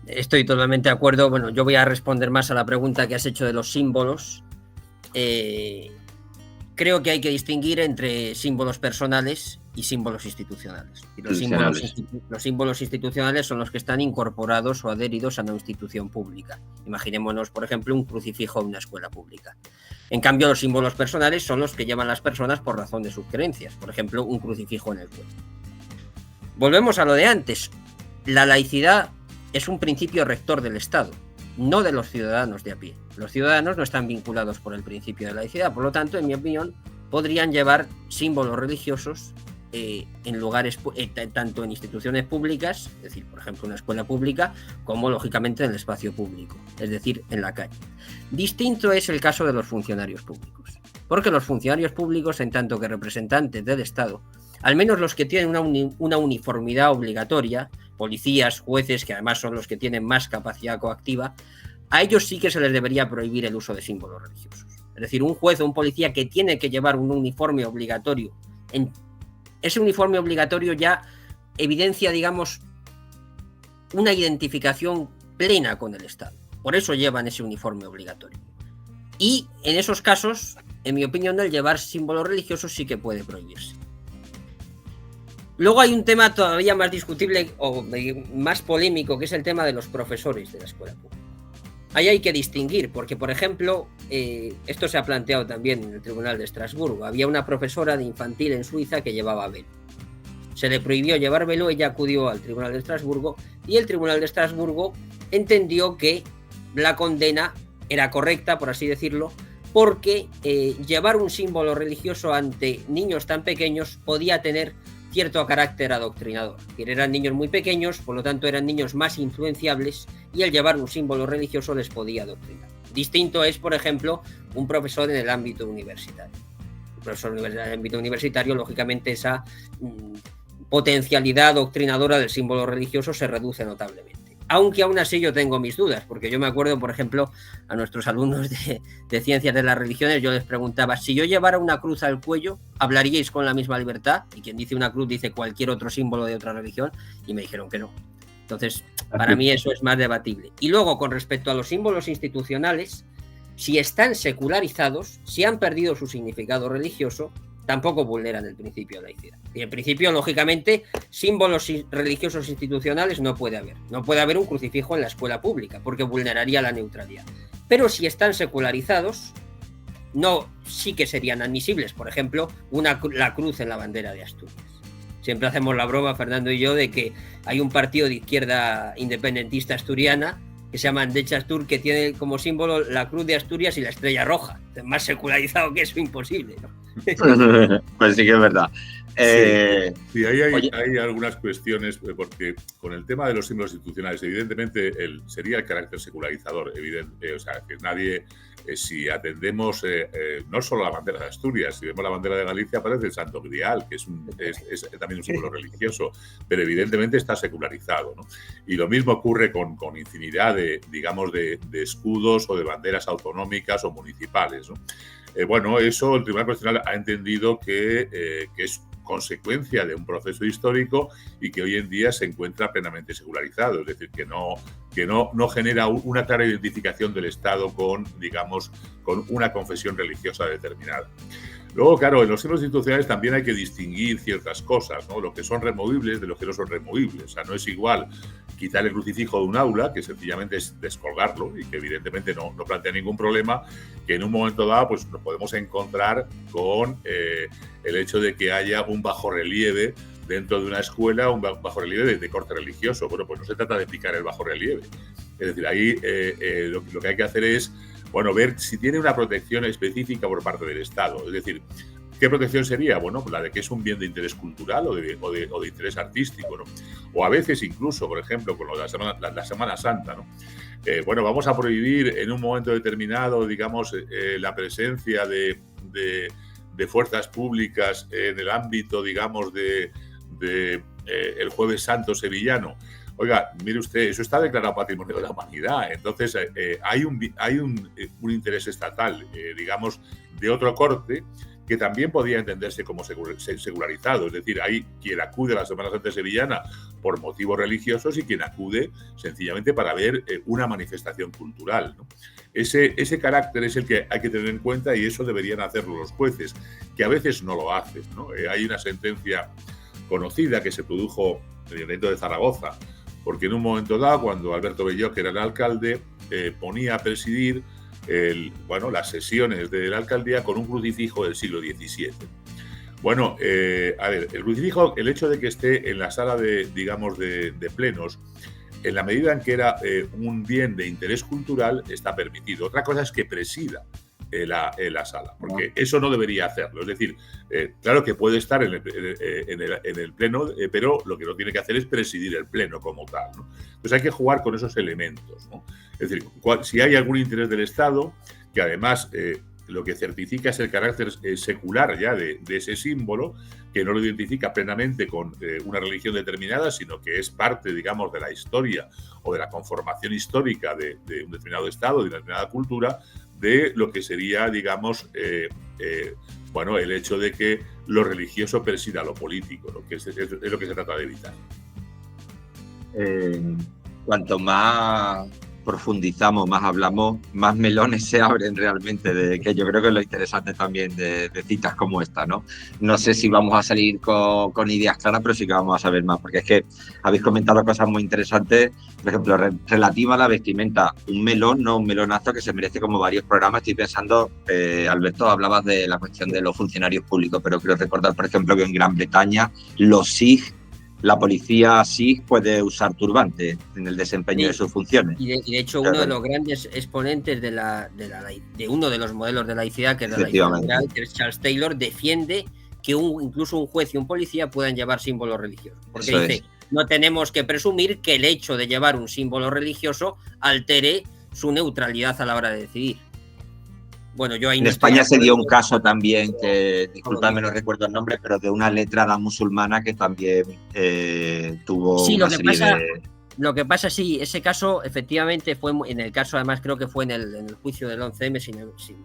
Estoy totalmente de acuerdo. Bueno, yo voy a responder más a la pregunta que has hecho de los símbolos. Creo que hay que distinguir entre símbolos personales y símbolos institucionales. Y los símbolos institucionales son los que están incorporados o adheridos a una institución pública. Imaginémonos, por ejemplo, un crucifijo en una escuela pública. En cambio, los símbolos personales son los que llevan las personas por razón de sus creencias. Por ejemplo, un crucifijo en el cuello. Volvemos a lo de antes. La laicidad es un principio rector del Estado, no de los ciudadanos de a pie. Los ciudadanos no están vinculados por el principio de laicidad, por lo tanto, en mi opinión, podrían llevar símbolos religiosos en lugares, tanto en instituciones públicas, es decir, por ejemplo, una escuela pública, como lógicamente en el espacio público, es decir, en la calle. Distinto es el caso de los funcionarios públicos, porque los funcionarios públicos, en tanto que representantes del Estado, al menos los que tienen una uniformidad obligatoria, policías, jueces, que además son los que tienen más capacidad coactiva, a ellos sí que se les debería prohibir el uso de símbolos religiosos. Es decir, un juez o un policía que tiene que llevar un uniforme obligatorio, ese uniforme obligatorio ya evidencia, digamos, una identificación plena con el Estado. Por eso llevan ese uniforme obligatorio. Y en esos casos, en mi opinión, el llevar símbolos religiosos sí que puede prohibirse. Luego hay un tema todavía más discutible o más polémico, que es el tema de los profesores de la escuela pública. Ahí hay que distinguir, porque, por ejemplo, esto se ha planteado también en el Tribunal de Estrasburgo. Había una profesora de infantil en Suiza que llevaba velo. Se le prohibió llevar velo, ella acudió al Tribunal de Estrasburgo y el Tribunal de Estrasburgo entendió que la condena era correcta, por así decirlo, porque llevar un símbolo religioso ante niños tan pequeños podía tener cierto carácter adoctrinador. Eran niños muy pequeños, por lo tanto eran niños más influenciables y el llevar un símbolo religioso les podía adoctrinar. Distinto es, por ejemplo, un profesor en el ámbito universitario. Un profesor en el ámbito universitario, lógicamente, esa potencialidad adoctrinadora del símbolo religioso se reduce notablemente. Aunque aún así yo tengo mis dudas, porque yo me acuerdo, por ejemplo, a nuestros alumnos de Ciencias de las Religiones, yo les preguntaba, si yo llevara una cruz al cuello, ¿hablaríais con la misma libertad? Y quien dice una cruz dice cualquier otro símbolo de otra religión, y me dijeron que no. Entonces, para mí eso es más debatible. Y luego, con respecto a los símbolos institucionales, si están secularizados, si han perdido su significado religioso, tampoco vulneran el principio de laicidad. Y en principio, lógicamente, símbolos religiosos institucionales no puede haber. No puede haber un crucifijo en la escuela pública, porque vulneraría la neutralidad. Pero si están secularizados, no, sí que serían admisibles. Por ejemplo, la cruz en la bandera de Asturias. Siempre hacemos la broma, Fernando y yo, de que hay un partido de izquierda independentista asturiana que se llama Andechastur, que tiene como símbolo la cruz de Asturias y la estrella roja. Más secularizado que eso, imposible, ¿no? Pues sí que es verdad. Sí, hay algunas cuestiones, porque con el tema de los símbolos institucionales, evidentemente sería el carácter secularizador, o sea, que nadie, si atendemos no solo la bandera de Asturias, si vemos la bandera de Galicia aparece el Santo Grial, que es también un símbolo religioso, pero evidentemente está secularizado, ¿no? Y lo mismo ocurre con infinidad de escudos o de banderas autonómicas o municipales, ¿no? Bueno, eso el Tribunal Constitucional ha entendido que es consecuencia de un proceso histórico y que hoy en día se encuentra plenamente secularizado, es decir, que no genera una clara identificación del Estado con una confesión religiosa determinada. Luego, claro, en los símbolos institucionales también hay que distinguir ciertas cosas, ¿no? Lo que son removibles de lo que no son removibles. O sea, no es igual quitar el crucifijo de un aula, que sencillamente es descolgarlo y que evidentemente no plantea ningún problema, que en un momento dado pues nos podemos encontrar con el hecho de que haya un bajorrelieve dentro de una escuela, un bajorrelieve de corte religioso. Bueno, pues no se trata de picar el bajorrelieve. Es decir, ahí lo que hay que hacer es ver si tiene una protección específica por parte del Estado. Es decir, ¿qué protección sería? Bueno, la de que es un bien de interés cultural o de interés artístico, ¿no? O a veces incluso, por ejemplo, con lo de la Semana Santa, ¿no? Vamos a prohibir en un momento determinado, la presencia de fuerzas públicas en el ámbito, el Jueves Santo sevillano. Oiga, mire usted, eso está declarado Patrimonio de la Humanidad. Entonces, hay un interés estatal, de otro corte, que también podría entenderse como secularizado. Es decir, hay quien acude a la Semana Santa sevillana por motivos religiosos y quien acude sencillamente para ver una manifestación cultural, ¿no? Ese carácter es el que hay que tener en cuenta y eso deberían hacerlo los jueces, que a veces no lo hacen, ¿no? Hay una sentencia conocida que se produjo en el Ayuntamiento de Zaragoza, porque en un momento dado, cuando Alberto Belloc, que era el alcalde, ponía a presidir las sesiones de la alcaldía con un crucifijo del siglo XVII. El crucifijo, el hecho de que esté en la sala de plenos, en la medida en que era un bien de interés cultural, está permitido. Otra cosa es que presida la sala, porque eso no debería hacerlo. Es decir, claro que puede estar en el pleno, pero lo que no tiene que hacer es presidir el pleno como tal, ¿no? Entonces hay que jugar con esos elementos, ¿no? Es decir, si hay algún interés del Estado, que además lo que certifica es el carácter secular ya de ese símbolo, que no lo identifica plenamente con una religión determinada, sino que es parte, de la historia o de la conformación histórica de un determinado Estado, de una determinada cultura, de lo que sería, digamos, bueno, el hecho de que lo religioso presida lo político, ¿no? Que es lo que se trata de evitar. Cuanto más profundizamos, más hablamos, más melones se abren realmente, que yo creo que es lo interesante también de citas como esta, ¿no? No sé si vamos a salir con ideas claras, pero sí que vamos a saber más, porque es que habéis comentado cosas muy interesantes, por ejemplo, relativa a la vestimenta, un melón, no un melonazo que se merece como varios programas. Estoy pensando, Alberto, hablabas de la cuestión de los funcionarios públicos, pero quiero recordar, por ejemplo, que en Gran Bretaña los SIG, la policía sí puede usar turbante en el desempeño de sus funciones. Y de hecho, uno de los grandes exponentes de uno de los modelos de laicidad, que es la laicidad liberal, que es Charles Taylor, defiende que incluso un juez y un policía puedan llevar símbolos religiosos. Porque Eso dice, no tenemos que presumir que el hecho de llevar un símbolo religioso altere su neutralidad a la hora de decidir. Bueno, yo ahí en España se dio un caso también, que disculpadme, no recuerdo el nombre, pero de una letrada musulmana que también tuvo una serie de... Lo que pasa, sí, ese caso efectivamente fue, en el caso además creo que fue en el juicio del 11M,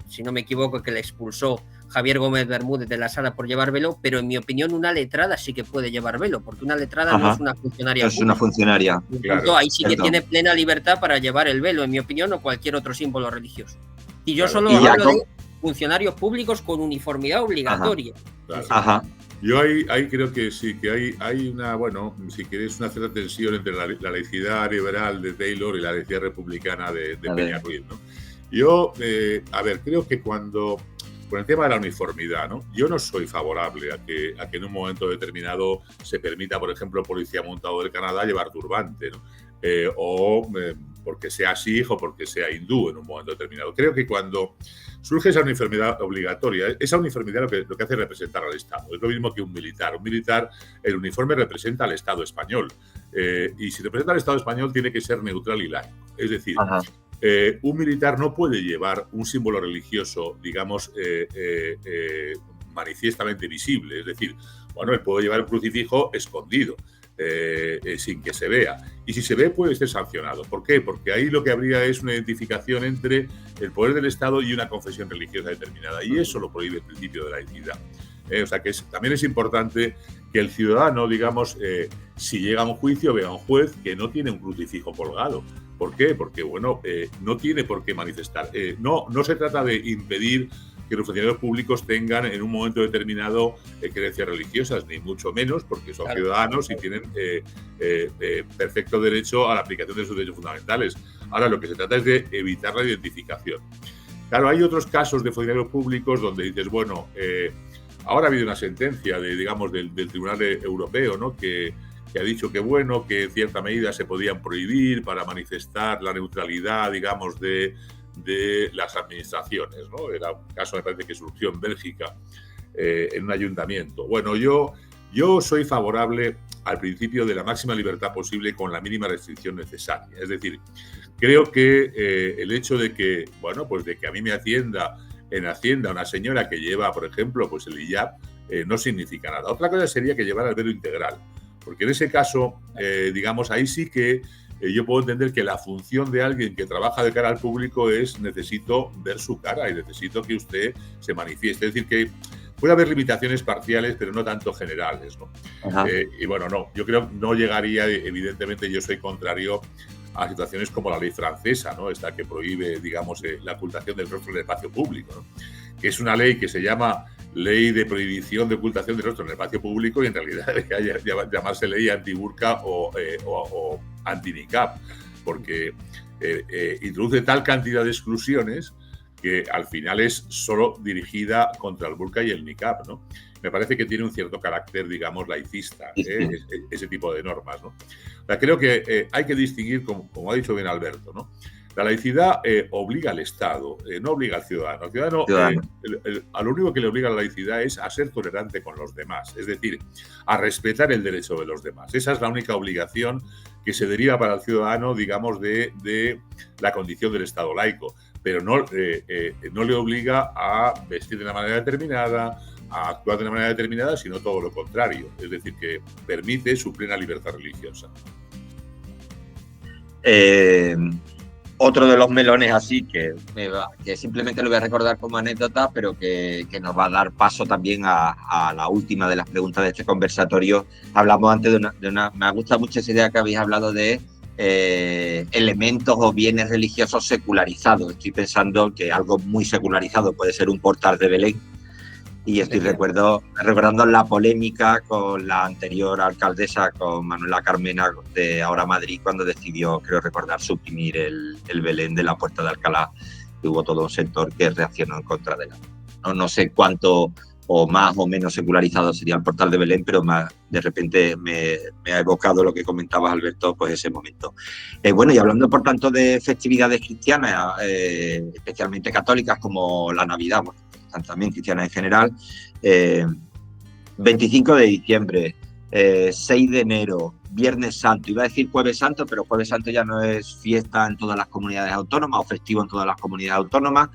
si no me equivoco, que le expulsó Javier Gómez Bermúdez de la sala por llevar velo, pero en mi opinión una letrada sí que puede llevar velo, porque una letrada no es una funcionaria. Es una funcionaria. Claro, ahí sí que tiene plena libertad para llevar el velo, en mi opinión, o cualquier otro símbolo religioso. Y yo solo hablo de funcionarios públicos con uniformidad obligatoria. Ajá. Yo ahí creo que sí, que hay una, bueno, si queréis, una cierta tensión entre la laicidad liberal de Taylor y la laicidad republicana de Peñarruiz, ¿no? Yo, a ver, creo que con el tema de la uniformidad, ¿no? Yo no soy favorable a que en un momento determinado se permita, por ejemplo, policía montado del Canadá llevar turbante, ¿no? Porque sea sikh o porque sea hindú en un momento determinado. Creo que cuando surge esa uniformidad obligatoria, esa uniformidad lo que hace es representar al Estado. Es lo mismo que un militar. Un militar, el uniforme representa al Estado español. Y si representa al Estado español, tiene que ser neutral y laico. Es decir, un militar no puede llevar un símbolo religioso, digamos, manifiestamente visible. Es decir, bueno, él puede llevar el crucifijo escondido, sin que se vea. Y si se ve, puede ser sancionado. ¿Por qué? Porque ahí lo que habría es una identificación entre el poder del Estado y una confesión religiosa determinada. Y eso lo prohíbe el principio de laicidad. O sea que también es importante que el ciudadano, digamos, si llega a un juicio, vea a un juez que no tiene un crucifijo colgado. ¿Por qué? Porque, bueno, no tiene por qué manifestar. No se trata de impedir que los funcionarios públicos tengan en un momento determinado creencias religiosas, ni mucho menos, porque son ciudadanos y tienen perfecto derecho a la aplicación de sus derechos fundamentales. Ahora, lo que se trata es de evitar la identificación. Claro, hay otros casos de funcionarios públicos donde dices, bueno, ahora ha habido una sentencia digamos, del Tribunal Europeo, ¿no? que ha dicho que, bueno, que en cierta medida se podían prohibir para manifestar la neutralidad, digamos, de las administraciones, ¿no? Era un caso, me parece, que surgió en Bélgica, en un ayuntamiento. Bueno, yo soy favorable al principio de la máxima libertad posible con la mínima restricción necesaria. Es decir, creo que el hecho de que, bueno, pues de que a mí me atienda en Hacienda una señora que lleva, por ejemplo, pues el hijab, no significa nada. Otra cosa sería que llevara el velo integral, porque en ese caso, digamos, ahí sí que yo puedo entender que la función de alguien que trabaja de cara al público es necesito ver su cara y necesito que usted se manifieste. Es decir, que puede haber limitaciones parciales, pero no tanto generales, ¿no? Y bueno, no, yo creo que no llegaría, evidentemente yo soy contrario a situaciones como la ley francesa, ¿no? Esta que prohíbe, digamos, la ocultación del rostro en el espacio público, ¿no? Que es una ley que se llama Ley de Prohibición de Ocultación del Rostro en el Espacio Público y en realidad debería llamarse Ley Anti-Burka o Anti-Niqab, porque introduce tal cantidad de exclusiones que al final es solo dirigida contra el burka y el niqab, ¿no? Me parece que tiene un cierto carácter, digamos, laicista, ese tipo de normas, ¿no? O sea, creo que hay que distinguir, como ha dicho bien Alberto, ¿no? La laicidad obliga al Estado, no obliga al ciudadano. Al ciudadano, a lo único que le obliga a la laicidad es a ser tolerante con los demás, es decir, a respetar el derecho de los demás. Esa es la única obligación que se deriva para el ciudadano, digamos, de la condición del Estado laico, pero no le obliga a vestir de una manera determinada, a actuar de una manera determinada, sino todo lo contrario, es decir, que permite su plena libertad religiosa. otro de los melones así que simplemente lo voy a recordar como anécdota, pero que nos va a dar paso también a la última de las preguntas de este conversatorio. Hablamos antes de una me gusta mucho esa idea que habéis hablado de elementos o bienes religiosos secularizados. Estoy pensando que algo muy secularizado puede ser un portal de Belén. Y estoy recordando la polémica con la anterior alcaldesa, con Manuela Carmena de Ahora Madrid, cuando decidió, creo recordar, suprimir el Belén de la Puerta de Alcalá. Y hubo todo un sector que reaccionó en contra de la... No sé cuánto o más o menos secularizado sería el portal de Belén, pero de repente me ha evocado lo que comentabas, Alberto, pues ese momento. Bueno, y hablando por tanto de festividades cristianas, especialmente católicas como la Navidad, bueno, también cristianas en general, 25 de diciembre, 6 de enero, Viernes Santo, iba a decir Jueves Santo, pero Jueves Santo ya no es fiesta en todas las comunidades autónomas o festivo en todas las comunidades autónomas.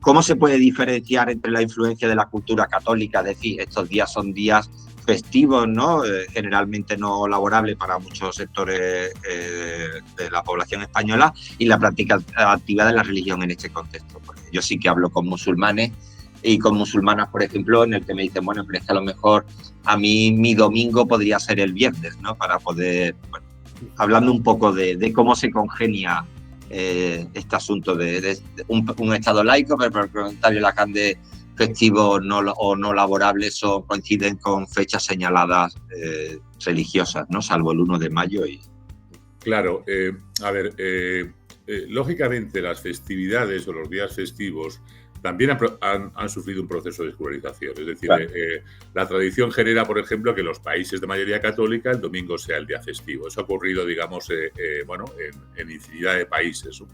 ¿Cómo se puede diferenciar entre la influencia de la cultura católica? Es decir, estos días son días festivos, ¿no? Generalmente no laborables para muchos sectores de la población española, y la práctica activa de la religión en este contexto. Porque yo sí que hablo con musulmanes y con musulmanas, por ejemplo, en el que me dicen, bueno, pero es que a lo mejor a mí mi domingo podría ser el viernes, ¿no? Para poder, bueno, hablando un poco de cómo se congenia este asunto de un Estado laico, pero por el comentario Lacan de festivos o no laborables coinciden con fechas señaladas religiosas, ¿no? Salvo el 1 de mayo. Claro, a ver, lógicamente las festividades o los días festivos también han sufrido un proceso de secularización. Es decir, claro, la tradición genera, por ejemplo, que en los países de mayoría católica el domingo sea el día festivo. Eso ha ocurrido, digamos, en infinidad de países, ¿no?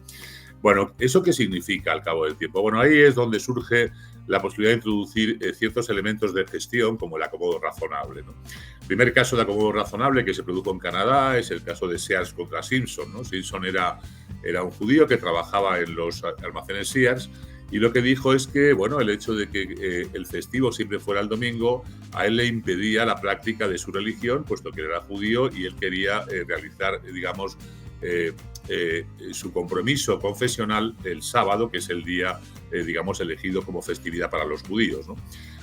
Bueno, ¿eso qué significa al cabo del tiempo? Bueno, ahí es donde surge la posibilidad de introducir ciertos elementos de gestión, como el acomodo razonable, ¿no? El primer caso de acomodo razonable que se produjo en Canadá es el caso de Sears contra Simpson, ¿no? Simpson era un judío que trabajaba en los almacenes Sears, y lo que dijo es que, bueno, el hecho de que el festivo siempre fuera el domingo, a él le impedía la práctica de su religión, puesto que era judío y él quería realizar, digamos, su compromiso confesional el sábado, que es el día, digamos, elegido como festividad para los judíos, ¿no?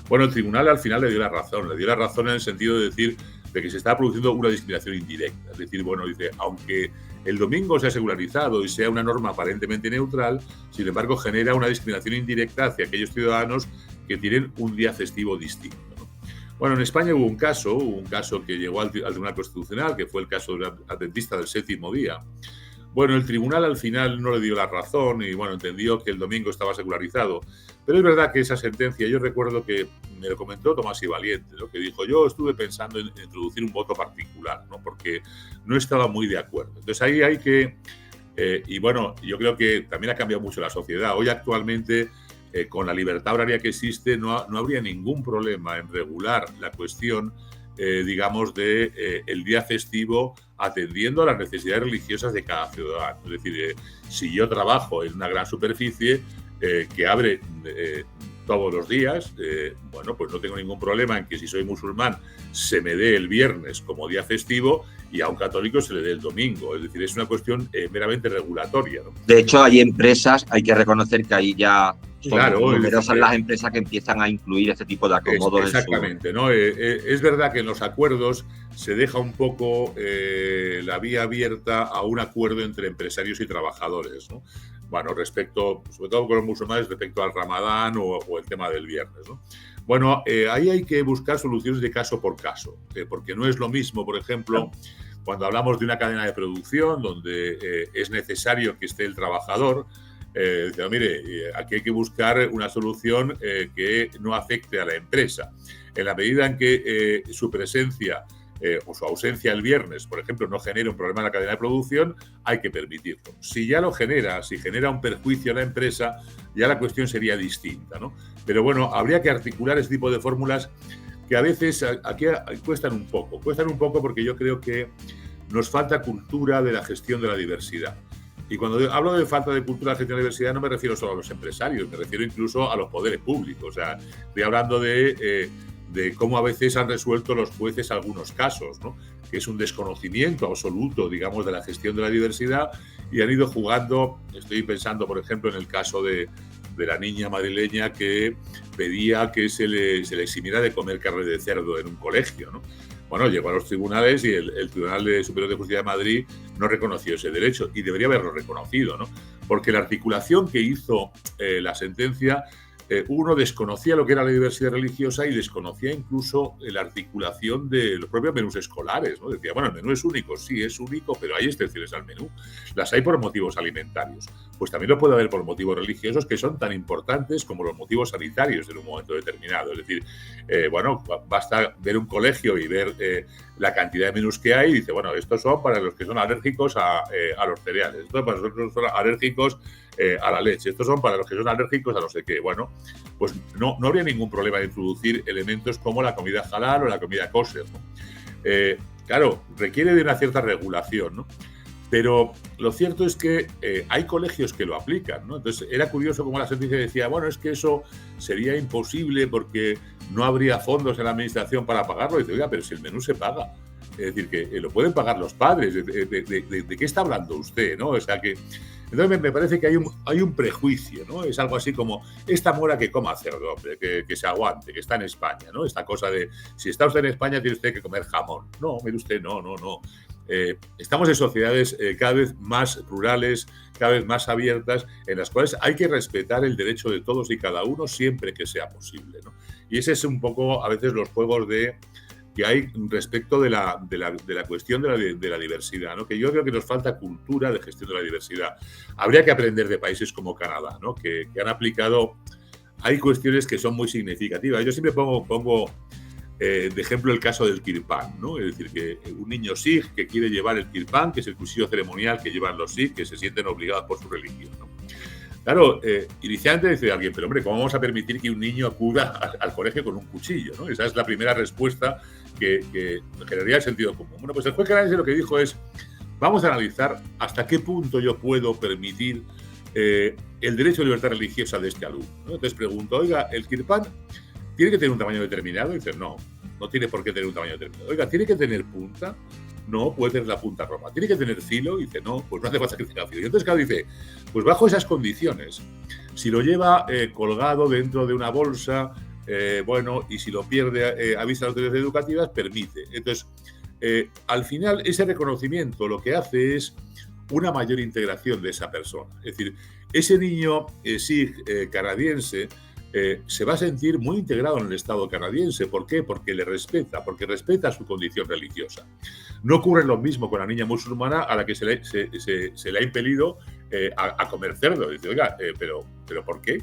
Bueno, el tribunal al final le dio la razón en el sentido de decir de que se está produciendo una discriminación indirecta. Es decir, bueno, dice, aunque el domingo sea secularizado y sea una norma aparentemente neutral, sin embargo, genera una discriminación indirecta hacia aquellos ciudadanos que tienen un día festivo distinto, ¿no? Bueno, en España hubo un caso que llegó al Tribunal Constitucional, que fue el caso del adventista del séptimo día. Bueno, el tribunal al final no le dio la razón y, bueno, entendió que el domingo estaba secularizado. Pero es verdad que esa sentencia, yo recuerdo que me lo comentó Tomás y Valiente, lo que dijo, yo estuve pensando en introducir un voto particular, ¿no? Porque no estaba muy de acuerdo. Entonces ahí hay que, y bueno, yo creo que también ha cambiado mucho la sociedad. Hoy actualmente, con la libertad horaria que existe, no habría ningún problema en regular la cuestión, digamos, de el día festivo, atendiendo a las necesidades religiosas de cada ciudadano. Es decir, si yo trabajo en una gran superficie que abre todos los días, bueno, pues no tengo ningún problema en que si soy musulmán se me dé el viernes como día festivo y a un católico se le dé el domingo. Es decir, es una cuestión meramente regulatoria, ¿no? De hecho, hay empresas, hay que reconocer que ahí ya son claro, numerosas las empresas que empiezan a incluir este tipo de acomodos. Exactamente, ¿no? Es verdad que en los acuerdos se deja un poco la vía abierta a un acuerdo entre empresarios y trabajadores, ¿no? Bueno, respecto, sobre todo con los musulmanes, respecto al Ramadán o el tema del viernes, ¿no? Bueno, ahí hay que buscar soluciones de caso por caso, porque no es lo mismo, por ejemplo, cuando hablamos de una cadena de producción donde es necesario que esté el trabajador. Mire, aquí hay que buscar una solución que no afecte a la empresa. En la medida en que su presencia o su ausencia el viernes, por ejemplo, no genera un problema en la cadena de producción, hay que permitirlo. Si ya lo genera, si genera un perjuicio a la empresa, ya la cuestión sería distinta, ¿no? Pero bueno, habría que articular ese tipo de fórmulas que a veces aquí cuestan un poco porque yo creo que nos falta cultura de la gestión de la diversidad. Y cuando hablo de falta de cultura de gestión de la diversidad no me refiero solo a los empresarios, me refiero incluso a los poderes públicos. O sea, estoy hablando de de cómo a veces han resuelto los jueces algunos casos, ¿no? Que es un desconocimiento absoluto, digamos, de la gestión de la diversidad, y han ido jugando. Estoy pensando, por ejemplo, en el caso de la niña madrileña que pedía que se le eximiera de comer carne de cerdo en un colegio, ¿no? Bueno, llegó a los tribunales y el Tribunal Superior de Justicia de Madrid no reconoció ese derecho, y debería haberlo reconocido, ¿no? Porque la articulación que hizo la sentencia, uno desconocía lo que era la diversidad religiosa y desconocía incluso la articulación de los propios menús escolares, ¿no? Decía, bueno, el menú es único, sí, es único, pero hay excepciones al menú. Las hay por motivos alimentarios. Pues también lo puede haber por motivos religiosos, que son tan importantes como los motivos sanitarios en un momento determinado. Es decir, bueno, basta ver un colegio y ver la cantidad de menús que hay, y dice, bueno, estos son para los que son alérgicos a los cereales, estos para los que son alérgicos a la leche, estos son para los que son alérgicos a no sé qué. Bueno, pues no habría ningún problema de introducir elementos como la comida halal o la comida kosher, ¿no? Claro, requiere de una cierta regulación, ¿no? Pero lo cierto es que hay colegios que lo aplican, ¿no? Entonces era curioso cómo la sentencia decía, bueno, es que eso sería imposible porque no habría fondos en la administración para pagarlo. Y dice, oiga, pero si el menú se paga. Es decir, que lo pueden pagar los padres. ¿De qué está hablando usted, no? O sea que... Entonces me parece que hay un prejuicio, ¿no? Es algo así como, esta mora que coma cerdo, hombre, que se aguante, que está en España, ¿no? Esta cosa de, si está usted en España tiene usted que comer jamón. No, mire usted, no. Estamos en sociedades cada vez más plurales, cada vez más abiertas, en las cuales hay que respetar el derecho de todos y cada uno siempre que sea posible, ¿no? Y ese es un poco a veces los juegos que hay respecto de la cuestión de la diversidad, ¿no? Que yo creo que nos falta cultura de gestión de la diversidad. Habría que aprender de países como Canadá, ¿no? Que han aplicado... Hay cuestiones que son muy significativas. Yo siempre pongo de ejemplo el caso del kirpan, ¿no? Es decir, que un niño sikh que quiere llevar el kirpan, que es el cuchillo ceremonial que llevan los sikh, que se sienten obligados por su religión, ¿no? Claro, inicialmente dice alguien, pero hombre, ¿cómo vamos a permitir que un niño acuda al colegio con un cuchillo, ¿no? Esa es la primera respuesta que generaría el sentido común. Bueno, pues el juez canadiense lo que dijo es, vamos a analizar hasta qué punto yo puedo permitir el derecho a libertad religiosa de este alumno, ¿no? Entonces pregunto, oiga, ¿el kirpan tiene que tener un tamaño determinado? Y dice, no tiene por qué tener un tamaño determinado. Oiga, ¿tiene que tener punta? No, puede tener la punta roma. ¿Tiene que tener filo? Y dice, no, pues no hace falta que tenga filo. Y entonces, claro, dice, pues bajo esas condiciones, si lo lleva colgado dentro de una bolsa, bueno, y si lo pierde a vista de las autoridades educativas, permite. Entonces, al final, ese reconocimiento lo que hace es una mayor integración de esa persona. Es decir, ese niño sikh canadiense se va a sentir muy integrado en el Estado canadiense. ¿Por qué? Porque le respeta, porque respeta su condición religiosa. No ocurre lo mismo con la niña musulmana a la que se le ha impelido a comer cerdo. Dice, oiga, pero ¿por qué?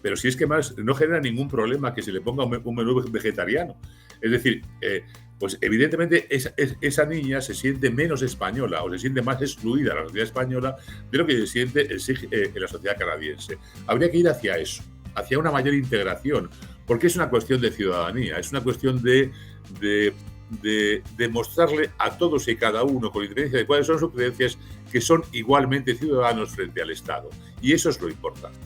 Pero si es que más no genera ningún problema que se le ponga un menú vegetariano. Es decir, pues evidentemente esa niña se siente menos española o se siente más excluida en la sociedad española de lo que se siente en la sociedad canadiense. Habría que ir hacia eso, hacia una mayor integración, porque es una cuestión de ciudadanía, es una cuestión de mostrarle a todos y cada uno, con independencia de cuáles son sus creencias, que son igualmente ciudadanos frente al Estado. Y eso es lo importante.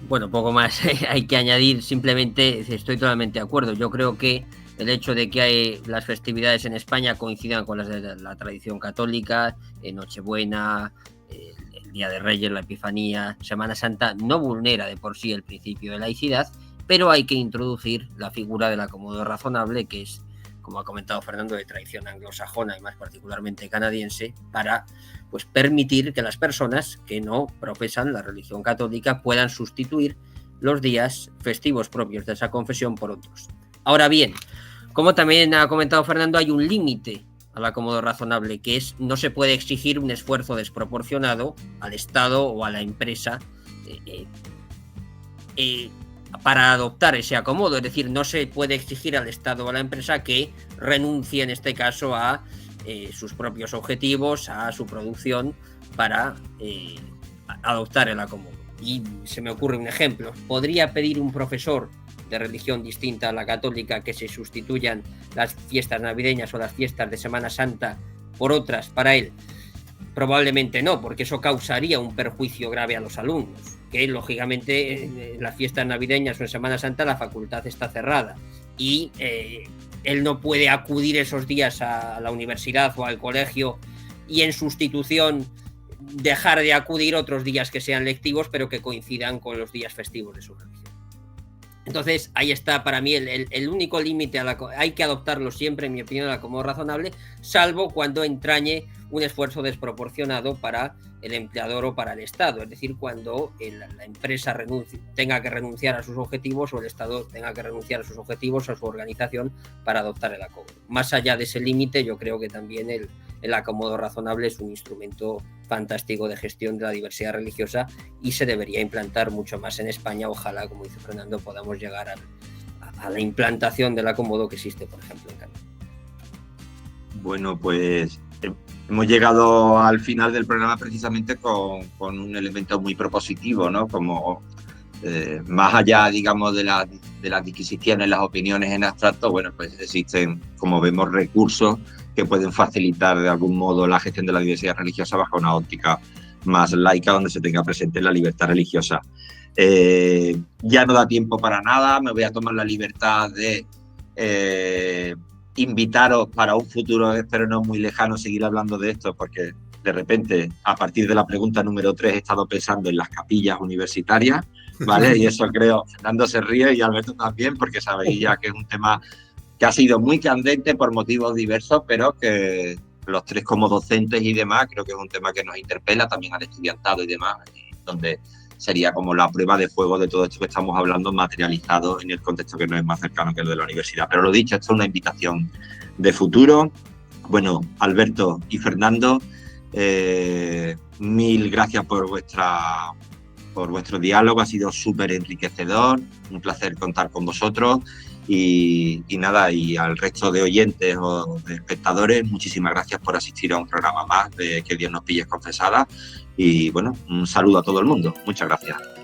Bueno, poco más hay que añadir, simplemente estoy totalmente de acuerdo. Yo creo que el hecho de que las festividades en España coincidan con las de la tradición católica, Nochebuena, el Día de Reyes, la Epifanía, Semana Santa, no vulnera de por sí el principio de laicidad, pero hay que introducir la figura del acomodo razonable, que es, como ha comentado Fernando, de tradición anglosajona y más particularmente canadiense, para pues permitir que las personas que no profesan la religión católica puedan sustituir los días festivos propios de esa confesión por otros. Ahora bien, como también ha comentado Fernando, hay un límite al acomodo razonable, que es no se puede exigir un esfuerzo desproporcionado al Estado o a la empresa para adoptar ese acomodo. Es decir, no se puede exigir al Estado o a la empresa que renuncie en este caso a sus propios objetivos, a su producción para adoptar el acomodo. Y se me ocurre un ejemplo. ¿Podría pedir un profesor de religión distinta a la católica que se sustituyan las fiestas navideñas o las fiestas de Semana Santa por otras para él? Probablemente no, porque eso causaría un perjuicio grave a los alumnos. que lógicamente en las fiestas navideñas o en Semana Santa la facultad está cerrada y él no puede acudir esos días a la universidad o al colegio y en sustitución dejar de acudir otros días que sean lectivos pero que coincidan con los días festivos de su religión. Entonces ahí está para mí el único límite. Hay que adoptarlo siempre, en mi opinión, al acomodo razonable, salvo cuando entrañe un esfuerzo desproporcionado para el empleador o para el Estado, es decir, cuando la empresa tenga que renunciar a sus objetivos o el Estado tenga que renunciar a sus objetivos o a su organización para adoptar el acomodo. Más allá de ese límite, yo creo que también el acomodo razonable es un instrumento fantástico de gestión de la diversidad religiosa y se debería implantar mucho más en España. Ojalá, como dice Fernando, podamos llegar a la implantación del acomodo que existe, por ejemplo, en Canadá. Bueno, pues hemos llegado al final del programa precisamente con un elemento muy propositivo, ¿no? Como más allá, digamos, de las disquisiciones, las opiniones en abstracto, bueno, pues existen, como vemos, recursos que pueden facilitar de algún modo la gestión de la diversidad religiosa bajo una óptica más laica, donde se tenga presente la libertad religiosa. Ya no da tiempo para nada, me voy a tomar la libertad de invitaros para un futuro, espero no muy lejano, seguir hablando de esto, porque de repente, a partir de la pregunta número 3, he estado pensando en las capillas universitarias, ¿vale? Y eso creo, Fernando se ríe y Alberto también, porque sabéis ya que es un tema que ha sido muy candente por motivos diversos, pero que los tres como docentes y demás, creo que es un tema que nos interpela también al estudiantado y demás, donde sería como la prueba de fuego de todo esto que estamos hablando materializado en el contexto que nos es más cercano que el de la universidad. Pero lo dicho, esto es una invitación de futuro. Bueno, Alberto y Fernando, mil gracias por vuestro diálogo, ha sido súper enriquecedor, un placer contar con vosotros. Y nada, y al resto de oyentes o de espectadores, muchísimas gracias por asistir a un programa más de Que Dios nos pille confesada. Y bueno, un saludo a todo el mundo. Muchas gracias.